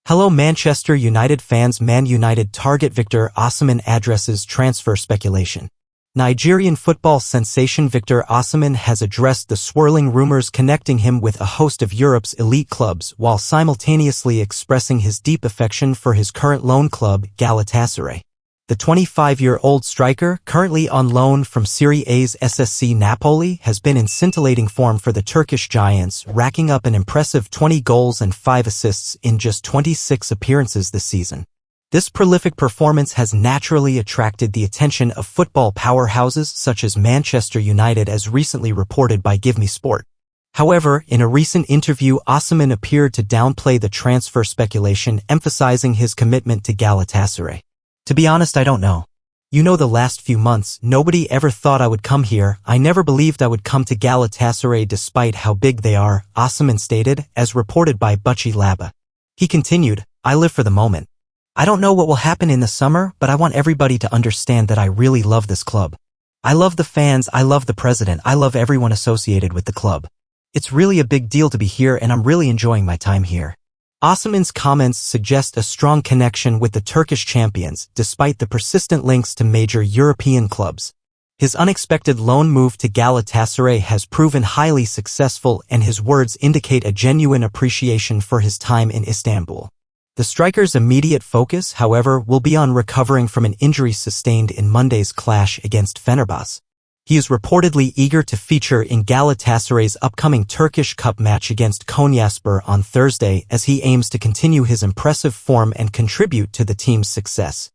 Hello Manchester United fans. Man United target Victor Osimhen addresses transfer speculation. Nigerian football sensation Victor Osimhen has addressed the swirling rumors connecting him with a host of Europe's elite clubs while simultaneously expressing his deep affection for his current loan club, Galatasaray. The 25-year-old striker, currently on loan from Serie A's SSC Napoli, has been in scintillating form for the Turkish Giants, racking up an impressive 20 goals and 5 assists in just 26 appearances this season. This prolific performance has naturally attracted the attention of football powerhouses such as Manchester United, as recently reported by Give Me Sport. However, in a recent interview, Osimhen appeared to downplay the transfer speculation, emphasizing his commitment to Galatasaray. To be honest, I don't know. The last few months, nobody ever thought I would come here. I never believed I would come to Galatasaray despite how big they are, Osimhen stated, as reported by Bucci Laba. He continued, I live for the moment. I don't know what will happen in the summer, but I want everybody to understand that I really love this club. I love the fans, I love the president, I love everyone associated with the club. It's really a big deal to be here and I'm really enjoying my time here. Osimhen's comments suggest a strong connection with the Turkish champions, despite the persistent links to major European clubs. His unexpected loan move to Galatasaray has proven highly successful, and his words indicate a genuine appreciation for his time in Istanbul. The striker's immediate focus, however, will be on recovering from an injury sustained in Monday's clash against Fenerbahce. He is reportedly eager to feature in Galatasaray's upcoming Turkish Cup match against Konyaspor on Thursday, as he aims to continue his impressive form and contribute to the team's success.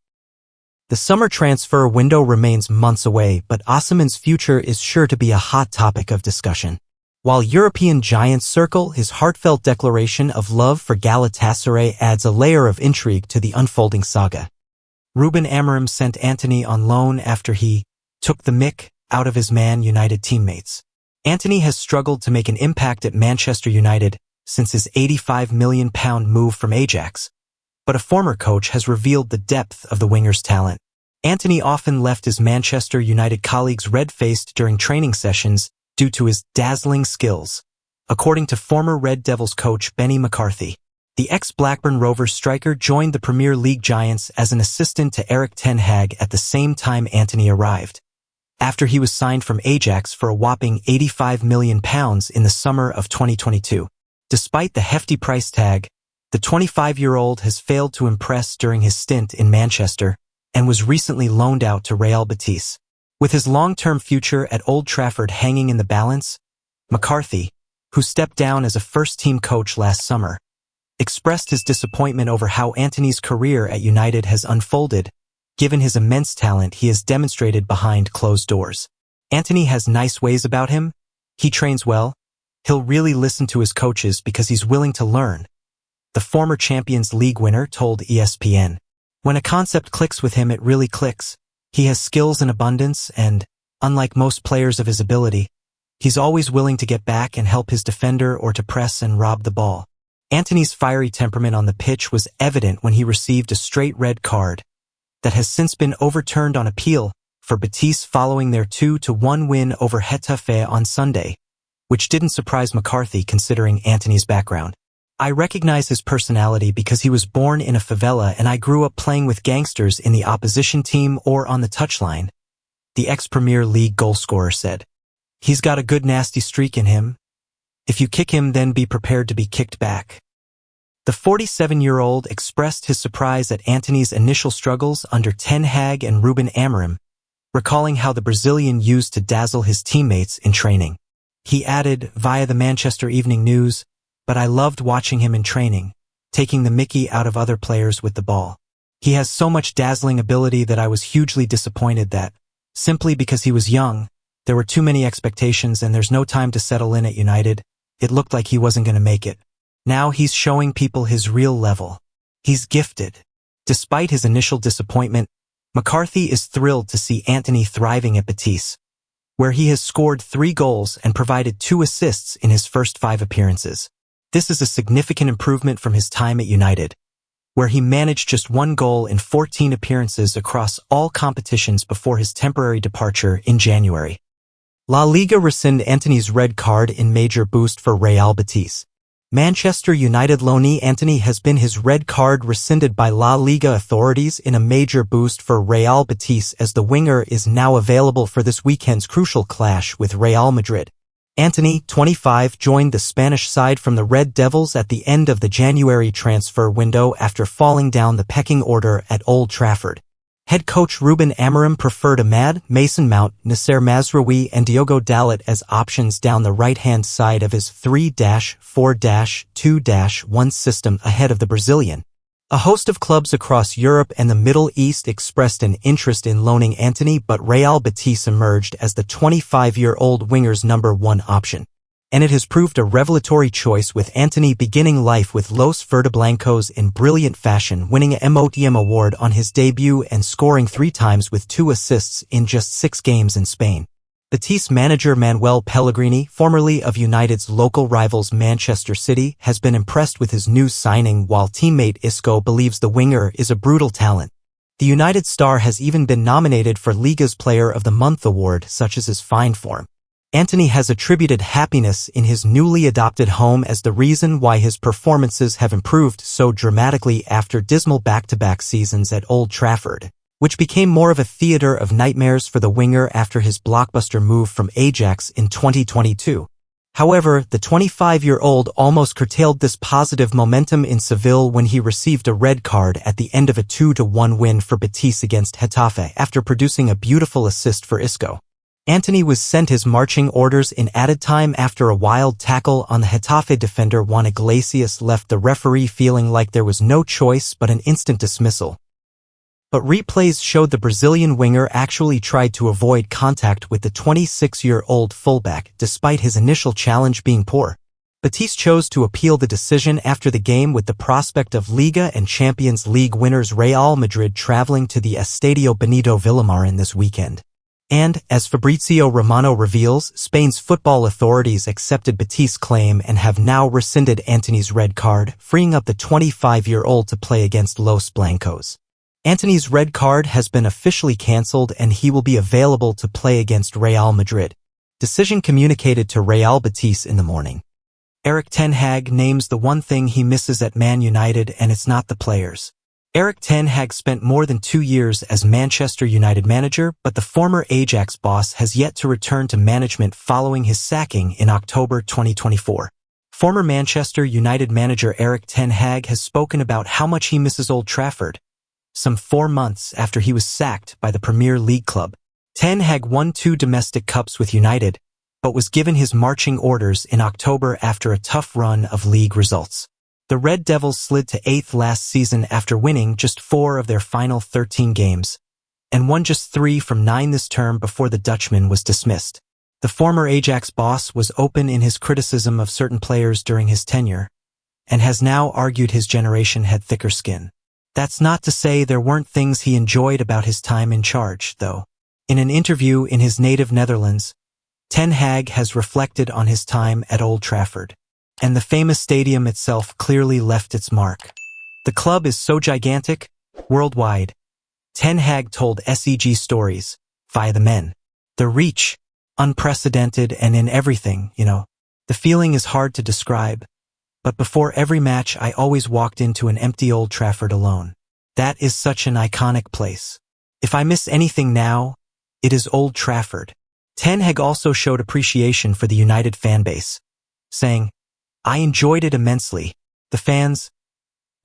The summer transfer window remains months away, but Osimhen's future is sure to be a hot topic of discussion. While European giants circle, his heartfelt declaration of love for Galatasaray adds a layer of intrigue to the unfolding saga. Ruben Amorim sent Antony on loan after he took the mick out of his Man United teammates. Antony has struggled to make an impact at Manchester United since his £85 million move from Ajax, but a former coach has revealed the depth of the winger's talent. Antony often left his Manchester United colleagues red-faced during training sessions due to his dazzling skills, according to former Red Devils coach Benny McCarthy. The ex-Blackburn Rovers striker joined the Premier League Giants as an assistant to Erik Ten Hag at the same time Antony arrived, after he was signed from Ajax for a whopping £85 million in the summer of 2022. Despite the hefty price tag, the 25-year-old has failed to impress during his stint in Manchester and was recently loaned out to Real Betis. With his long-term future at Old Trafford hanging in the balance, McCarthy, who stepped down as a first-team coach last summer, expressed his disappointment over how Antony's career at United has unfolded, given his immense talent he has demonstrated behind closed doors. Antony has nice ways about him, he trains well, he'll really listen to his coaches because he's willing to learn, the former Champions League winner told ESPN. When a concept clicks with him, it really clicks. He has skills in abundance and, unlike most players of his ability, he's always willing to get back and help his defender or to press and rob the ball. Antony's fiery temperament on the pitch was evident when he received a straight red card that has since been overturned on appeal for Betis following their 2-1 win over Getafe on Sunday, which didn't surprise McCarthy considering Antony's background. I recognize his personality because he was born in a favela and I grew up playing with gangsters in the opposition team or on the touchline, the ex-Premier League goalscorer said. He's got a good nasty streak in him. If you kick him, then be prepared to be kicked back. The 47-year-old expressed his surprise at Antony's initial struggles under Ten Hag and Ruben Amorim, recalling how the Brazilian used to dazzle his teammates in training. He added, via the Manchester Evening News, but I loved watching him in training, taking the mickey out of other players with the ball. He has so much dazzling ability that I was hugely disappointed that, simply because he was young, there were too many expectations and there's no time to settle in at United, it looked like he wasn't going to make it. Now he's showing people his real level. He's gifted. Despite his initial disappointment, McCarthy is thrilled to see Antony thriving at Betis, where he has scored 3 goals and provided 2 assists in his first 5 appearances. This is a significant improvement from his time at United, where he managed just 1 goal in 14 appearances across all competitions before his temporary departure in January. La Liga rescind Antony's red card in major boost for Real Betis. Manchester United loanee Antony has been his red card rescinded by La Liga authorities in a major boost for Real Betis as the winger is now available for this weekend's crucial clash with Real Madrid. Antony, 25, joined the Spanish side from the Red Devils at the end of the January transfer window after falling down the pecking order at Old Trafford. Head coach Ruben Amorim preferred Ahmad, Mason Mount, Nasser Mazraoui and Diogo Dalot as options down the right-hand side of his 3-4-2-1 system ahead of the Brazilian. A host of clubs across Europe and the Middle East expressed an interest in loaning Antony, but Real Betis emerged as the 25-year-old winger's number one option. And it has proved a revelatory choice, with Antony beginning life with Los Verdiblancos in brilliant fashion, winning a MUFC award on his debut and scoring 3 times with 2 assists in just 6 games in Spain. Betis manager Manuel Pellegrini, formerly of United's local rivals Manchester City, has been impressed with his new signing, while teammate Isco believes the winger is a brutal talent. The United star has even been nominated for Liga's Player of the Month award, such as his fine form. Antony has attributed happiness in his newly adopted home as the reason why his performances have improved so dramatically after dismal back-to-back seasons at Old Trafford, which became more of a theater of nightmares for the winger after his blockbuster move from Ajax in 2022. However, the 25-year-old almost curtailed this positive momentum in Seville when he received a red card at the end of a 2-1 win for Betis against Getafe after producing a beautiful assist for Isco. Antony was sent his marching orders in added time after a wild tackle on the Getafe defender Juan Iglesias left the referee feeling like there was no choice but an instant dismissal. But replays showed the Brazilian winger actually tried to avoid contact with the 26-year-old fullback, despite his initial challenge being poor. Betis chose to appeal the decision after the game, with the prospect of Liga and Champions League winners Real Madrid traveling to the Estadio Benito Villamarín this weekend. And, as Fabrizio Romano reveals, Spain's football authorities accepted Betis' claim and have now rescinded Antony's red card, freeing up the 25-year-old to play against Los Blancos. Antony's red card has been officially cancelled and he will be available to play against Real Madrid. Decision communicated to Real Betis in the morning. Erik Ten Hag names the one thing he misses at Man United, and it's not the players. Erik Ten Hag spent more than 2 years as Manchester United manager, but the former Ajax boss has yet to return to management following his sacking in October 2024. Former Manchester United manager Erik Ten Hag has spoken about how much he misses Old Trafford. Some 4 months after he was sacked by the Premier League club, Ten Hag won 2 domestic cups with United, but was given his marching orders in October after a tough run of league results. The Red Devils slid to 8th last season after winning just 4 of their final 13 games, and won just 3 from 9 this term before the Dutchman was dismissed. The former Ajax boss was open in his criticism of certain players during his tenure, and has now argued his generation had thicker skin. That's not to say there weren't things he enjoyed about his time in charge, though. In an interview in his native Netherlands, Ten Hag has reflected on his time at Old Trafford. And the famous stadium itself clearly left its mark. The club is so gigantic, worldwide. Ten Hag told SEG Stories, via the men. The reach, unprecedented, and in everything, The feeling is hard to describe, but before every match I always walked into an empty Old Trafford alone. That is such an iconic place. If I miss anything now, it is Old Trafford. Ten Hag also showed appreciation for the United fanbase, saying, "I enjoyed it immensely. The fans,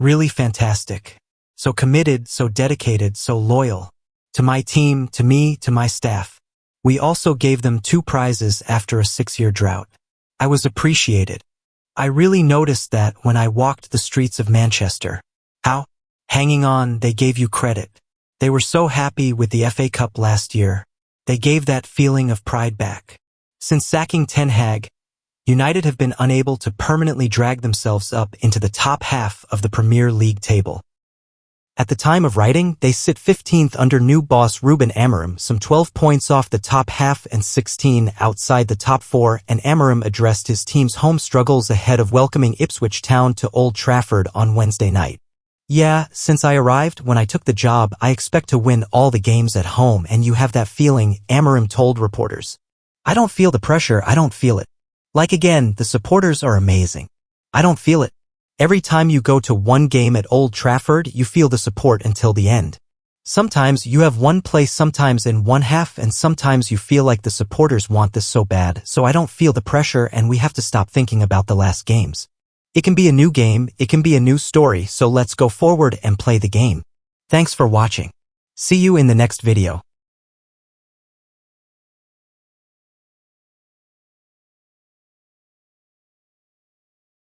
really fantastic. So committed, so dedicated, so loyal. To my team, to me, to my staff. We also gave them 2 prizes after a 6-year drought. I was appreciated. I really noticed that when I walked the streets of Manchester. How? Hanging on, they gave you credit. They were so happy with the FA Cup last year. They gave that feeling of pride back." Since sacking Ten Hag, United have been unable to permanently drag themselves up into the top half of the Premier League table. At the time of writing, they sit 15th under new boss Ruben Amorim, some 12 points off the top half and 16 outside the top 4, and Amorim addressed his team's home struggles ahead of welcoming Ipswich Town to Old Trafford on Wednesday night. "Yeah, since I arrived, when I took the job, I expect to win all the games at home, and you have that feeling," Amorim told reporters. "I don't feel the pressure, I don't feel it. Like again, the supporters are amazing. I don't feel it. Every time you go to one game at Old Trafford, you feel the support until the end. Sometimes you have one place sometimes in one half and sometimes you feel like the supporters want this so bad, so I don't feel the pressure and we have to stop thinking about the last games. It can be a new game, it can be a new story, so let's go forward and play the game. Thanks for watching. See you in the next video.